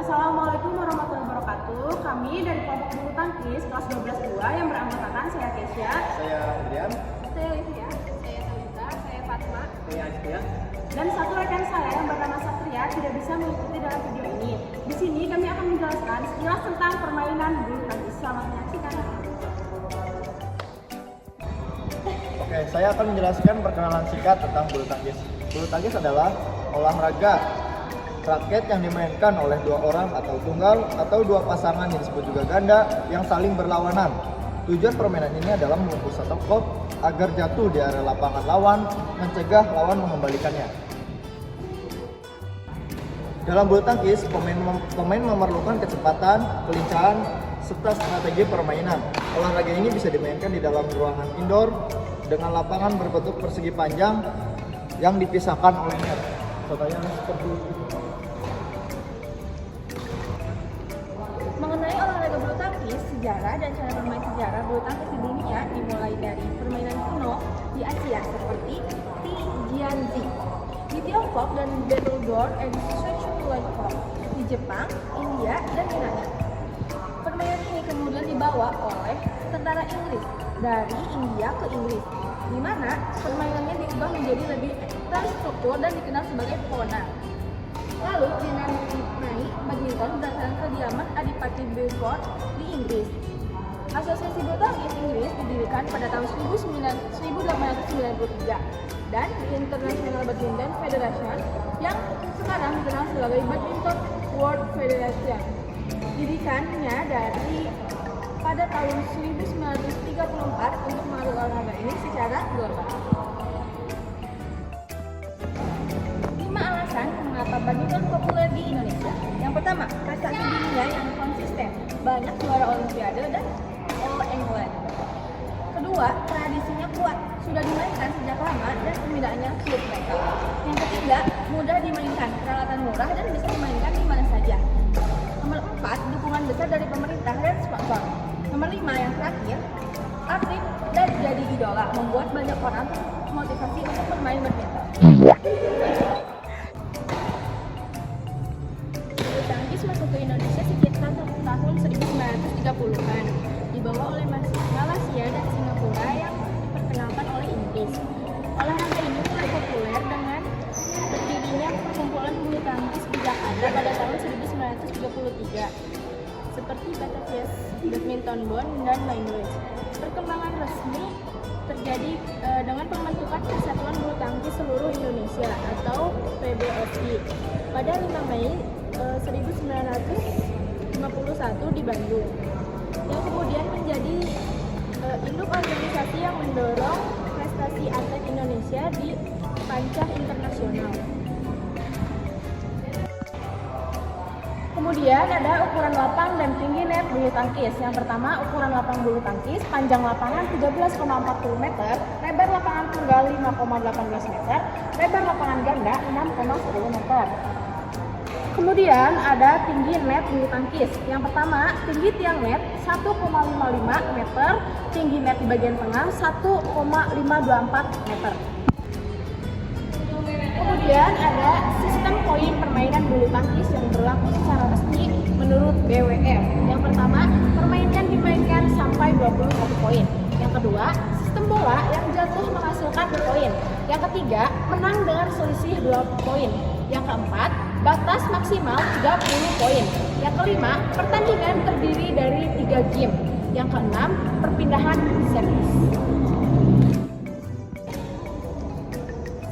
Assalamualaikum warahmatullahi wabarakatuh. Kami dari kelompok bulu tangkis kelas 12-2 yang beranggotakan saya Kesya, Saya Adrian, saya Olivia, saya Talita, saya Fatma, saya Azkia. dan satu rekan saya yang bernama Satria tidak bisa mengikuti dalam video ini. Di sini kami akan menjelaskan sekilas tentang permainan bulu tangkis. Selamat menyaksikan. Oke, saya akan menjelaskan perkenalan singkat tentang bulu tangkis. Bulu tangkis adalah olahraga raket yang dimainkan oleh dua orang atau tunggal atau dua pasangan yang disebut juga ganda yang saling berlawanan. Tujuan permainan ini adalah memukul satu klub agar jatuh di area lapangan lawan, mencegah lawan mengembalikannya. Dalam bulu tangkis, pemain memerlukan kecepatan, kelincahan, serta strategi permainan. Olahraga ini bisa dimainkan di dalam ruangan indoor dengan lapangan berbentuk persegi panjang yang dipisahkan oleh net. Contohnya seperti Mengenai olahraga bulu tangkis, sejarah dan cara bermain sejarah bulu tangkis di dunia dimulai dari permainan kuno di Asia seperti Tianzi, di Tiongkok dan Battledore and Shuai, di Jepang, India, dan Yunani. Permainan ini kemudian dibawa oleh tentara Inggris dari India ke Inggris, di mana permainannya diubah menjadi lebih terstruktur dan dikenal sebagai Pona. Lalu dinamai badminton berdasarkan kediaman Adipati Bedford di Inggris. Asosiasi bulu tangkis Inggris didirikan pada tahun 1893 dan International Badminton Federation yang sekarang dikenal sebagai Badminton World Federation didirikannya dari pada tahun 1934 untuk mengatur olahraga ini secara global. 5 alasan mengapa badminton populer di Indonesia. Yang pertama, prestasi dunia yang konsisten, banyak juara Olimpiade dan All England. Kedua, tradisinya kuat, sudah dimainkan sejak lama dan pembinaannya sulit mereka. Yang ketiga, mudah dimainkan, peralatan murah dan bisa dimainkan di mana saja. Nomor 4, dukungan besar dari pemerintah dan sponsor. Nomor 5, yang terakhir, atlet dan jadi idola, membuat banyak orang termotivasi untuk bermain badminton. Bulu tangkis masuk ke Indonesia sekitar tahun 1930-an, dibawa oleh Malaysia dan Singapura yang diperkenalkan oleh Inggris. Olahraga ini mulai populer dengan berdirinya perkumpulan bulu tangkis di Jakarta pada tahun 1933, seperti Batavia Badminton Bond dan Main-West. Perkembangan resmi terjadi dengan pembentukan Persatuan Bulu Tangkis Seluruh Indonesia atau PBSI pada 5 Mei 1951 di Bandung, yang kemudian menjadi induk organisasi yang mendorong prestasi atlet Indonesia di kancah internasional. Kemudian ada ukuran lapang dan tinggi net bulu tangkis. Yang pertama, ukuran lapang bulu tangkis, panjang lapangan 13,40 meter, lebar lapangan tunggal 5,18 meter, lebar lapangan ganda 6,10 meter. Kemudian ada tinggi net bulu tangkis. Yang pertama, tinggi tiang net 1,55 meter, tinggi net di bagian tengah 1,524 meter. Kemudian ada sistem poin permainan bulu tangkis yang berlaku secara resmi menurut BWF. Yang pertama, permainan dimainkan sampai 21 poin. Yang kedua, sistem bola yang jatuh menghasilkan poin. Yang ketiga, menang dengan selisih 2 poin. Yang keempat, batas maksimal 30 poin. Yang kelima, pertandingan terdiri dari 3 game. Yang keenam, perpindahan servis.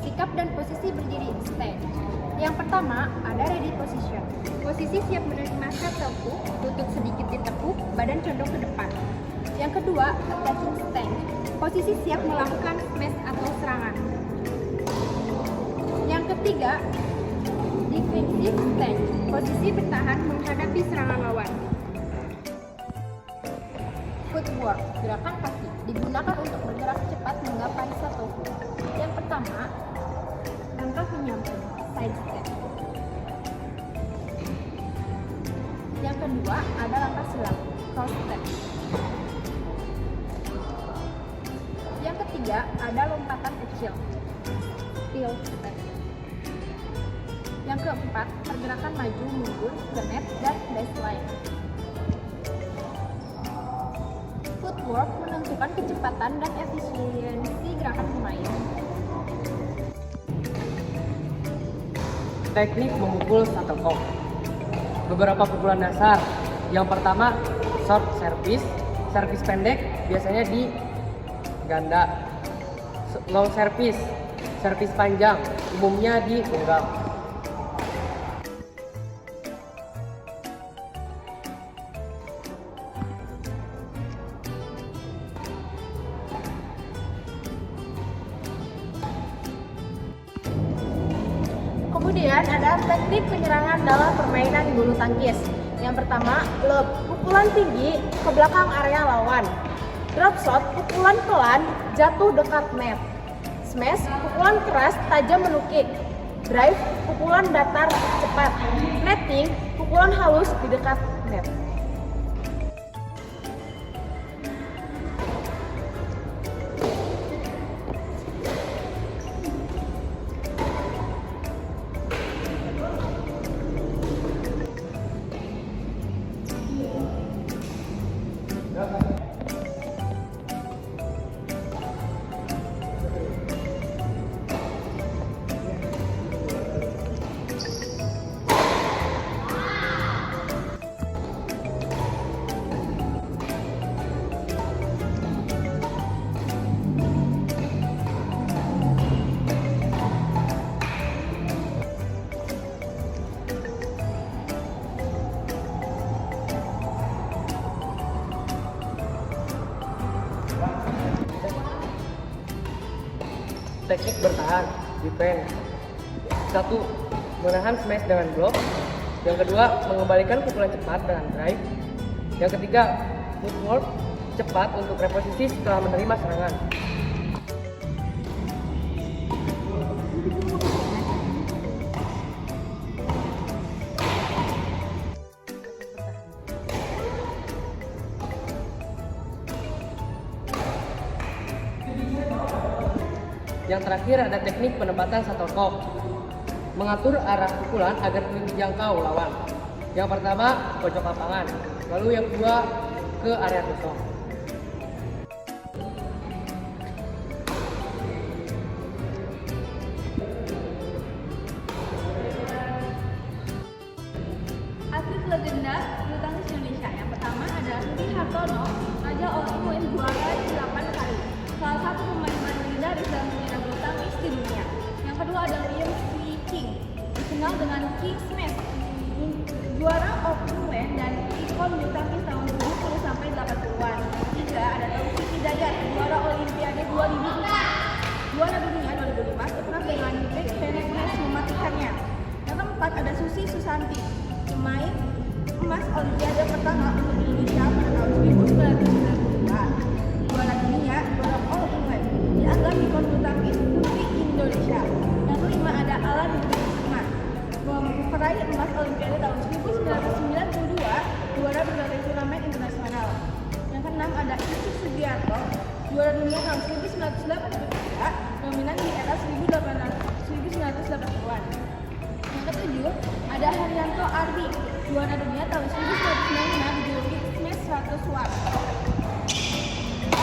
Sikap dan posisi berdiri stand. Yang pertama, ada ready position. Posisi siap menerima tertekuk, lutut sedikit ditekuk, badan condong ke depan. Yang kedua, attacking stand. Posisi siap melakukan smash atau serangan. Yang ketiga, defensive stand. Posisi bertahan menghadapi serangan lawan. Footwork, gerakan kaki, digunakan untuk bergerak cepat menggapai satu. Yang pertama, langkah menyamping, side step. Yang kedua, ada langkah silang, cross step. Yang ketiga, ada lompatan kecil, steel step. Yang keempat, pergerakan maju mundur ke net dan kecepatan dan efisiensi gerakan pemain. Teknik memukul shuttlecock. Beberapa pukulan dasar. Yang pertama, short service. Servis pendek biasanya di ganda. Long service. Servis panjang umumnya di tunggal. Kemudian ada teknik penyerangan dalam permainan bulu tangkis. Yang pertama, lob, pukulan tinggi ke belakang area lawan. Drop shot, pukulan pelan jatuh dekat net. Smash, pukulan keras tajam menukik. Drive, pukulan datar cepat. Netting, pukulan halus di dekat net. Teknik bertahan, defense. 1. Menahan smash dengan block. Yang kedua, mengembalikan pukulan cepat dengan drive. Yang ketiga, footwork cepat untuk reposisi setelah menerima serangan. Yang terakhir ada teknik penempatan shuttlecock. Mengatur arah pukulan agar lebih dijangkau lawan. Yang pertama, pojok lapangan. Lalu yang kedua, ke area kosong. Atlet legenda bulu tangkis Indonesia. Yang pertama ada Rudi Hartono, Raja All England juara 8 kali. Salah satu pemain legendaris dalam sejarah bulu tangkis di dunia. Yang kedua ada Liam King, dikenal dengan King Smash, juara All England dan ikon bulu tangkis tahun 70 sampai 80-an. Yang ketiga ada Taufik Hidayat, juara Olimpiade 2004, juara dunia 2005, terkenal dengan Big Finish mematikannya. Yang keempat ada Susi Susanti, pemain emas Olimpiade pertama untuk Indonesia pada tahun 1992, juara dunia, juara All England, dianggap ikon bulu tangkis putri Indonesia. Yang kelima ada Alan Bukma, memperaih emas Olimpiade tahun 1992, juara berbagai turnamen internasional. Yang keenam ada Isu Sugiarto, juara dunia tahun 1983, dominan di era 1980-an. Yang ketujuh ada Haryanto Ardi, juara dunia tahun 1995 di juluki Smash 100 Watt.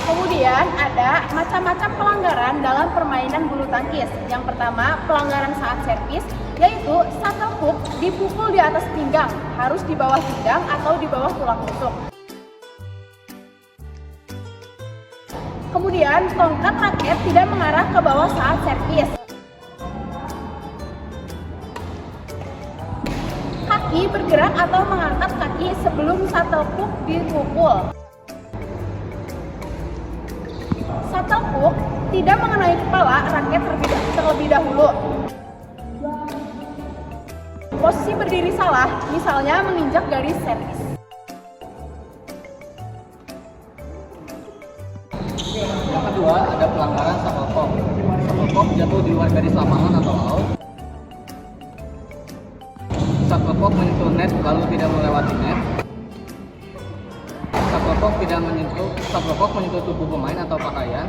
Kemudian ada macam-macam pelanggaran dalam permainan bulu tangkis. Yang pertama, pelanggaran saat servis, yaitu shuttlecock dipukul di atas pinggang, harus di bawah pinggang atau di bawah tulang rusuk. Kemudian, tongkat raket tidak mengarah ke bawah saat servis. Kaki bergerak atau mengangkat kaki sebelum shuttlecock dipukul. Shuttlecock tidak mengenai kepala raket terlebih dahulu. Posisi berdiri salah, misalnya menginjak garis servis. Yang kedua ada pelanggaran shuttlecock. Shuttlecock jatuh di luar garis lapangan atau out. Shuttlecock menyentuh net lalu tidak melewati net. Shuttlecock menyentuh tubuh pemain atau pakaian.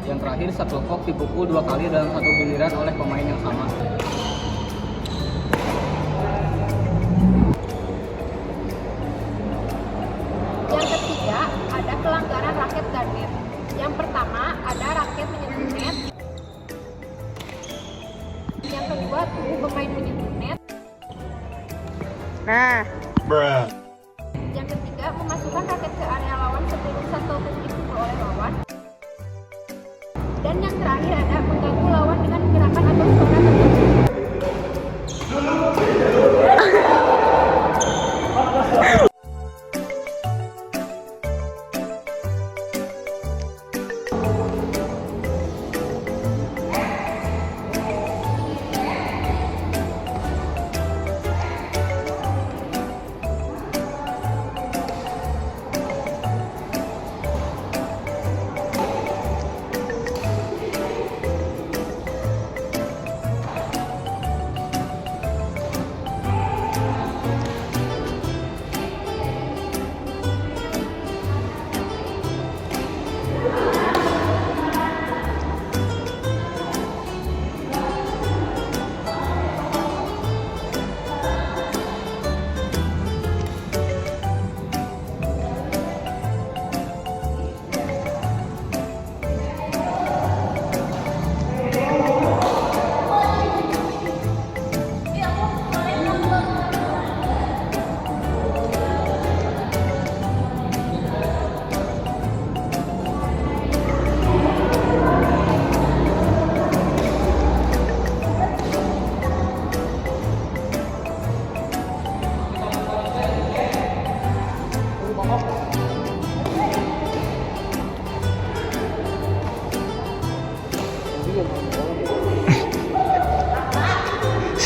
Yang terakhir, shuttlecock dipukul 2 kali dalam satu giliran oleh pemain yang sama. Yang ketiga ada Nah, Yang ketiga, memasukkan raket ke area lawan sebelum satu titik dipukul oleh lawan. Dan yang terakhir ada mengganggu lawan dengan gerakan atau suara tertentu.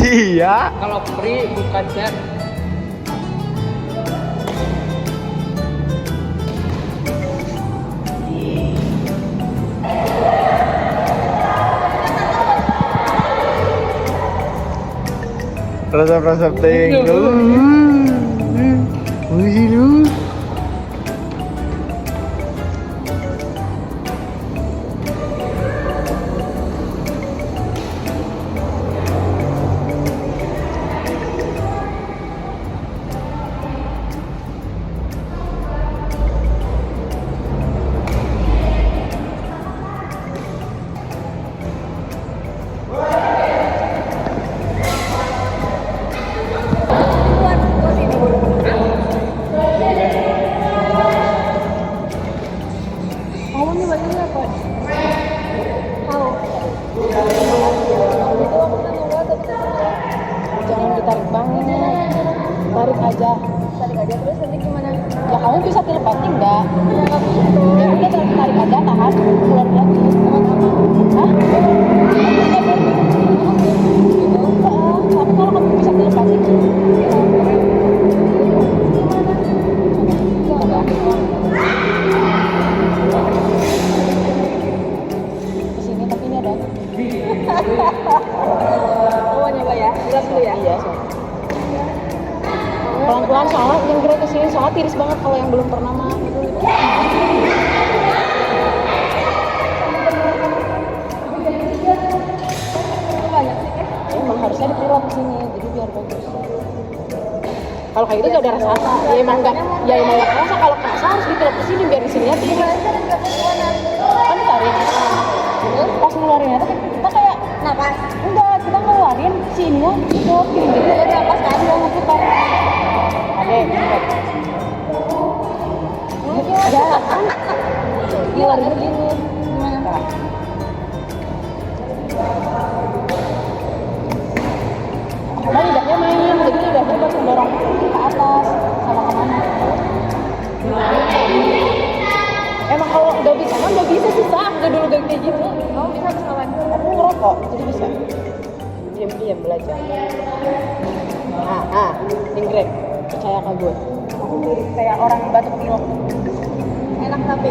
Iya. Kalau free bukan chat. Resep-resep ting. Wih lu. kamu nih bacanya apa? Tahu. Jangan ditarik banget. Tarik aja. Tarik aja terus nanti gimana? Ya kamu bisa telepating enggak? Ya udah tarik aja, tahan, keluar lagi. Hah? Tapi kalau kamu bisa telepating, kesini tapi ini ada. Oh nyoba ya, jelas dulu ya. Iya. Pelan-pelan soalnya yang gerak kesini soalnya tiris banget kalau yang belum pernah mah gitu. Emang harusnya dipilot kesini, jadi biar bagus. Kalau kayak gitu gak ada rasa. Ya emang gak kerasa. Kalau kerasa harus dipilot kesini biar di sininya tiris. Kan ditarik. Pas ngeluarinnya tuh kita kayak napas. Enggak, kita ngeluarin sininya gitu, gini-gini ya napas kan yang ngeputar. Oke, cepet. Ada kan? Ngeluarin gini. Gimana? Karena lidahnya main, jadi lidahnya buat mendorong ke atas sama kemana. Emang kalau udah bisa kan udah bisa susah, udah dulu kayak gitu. Kamu bisa kesalahan. Aku ngerokok, jadi bisa. Diam-diam belajar. Ingrid, percaya ke gue. Aku kayak orang batuk pilek. Enak tapi.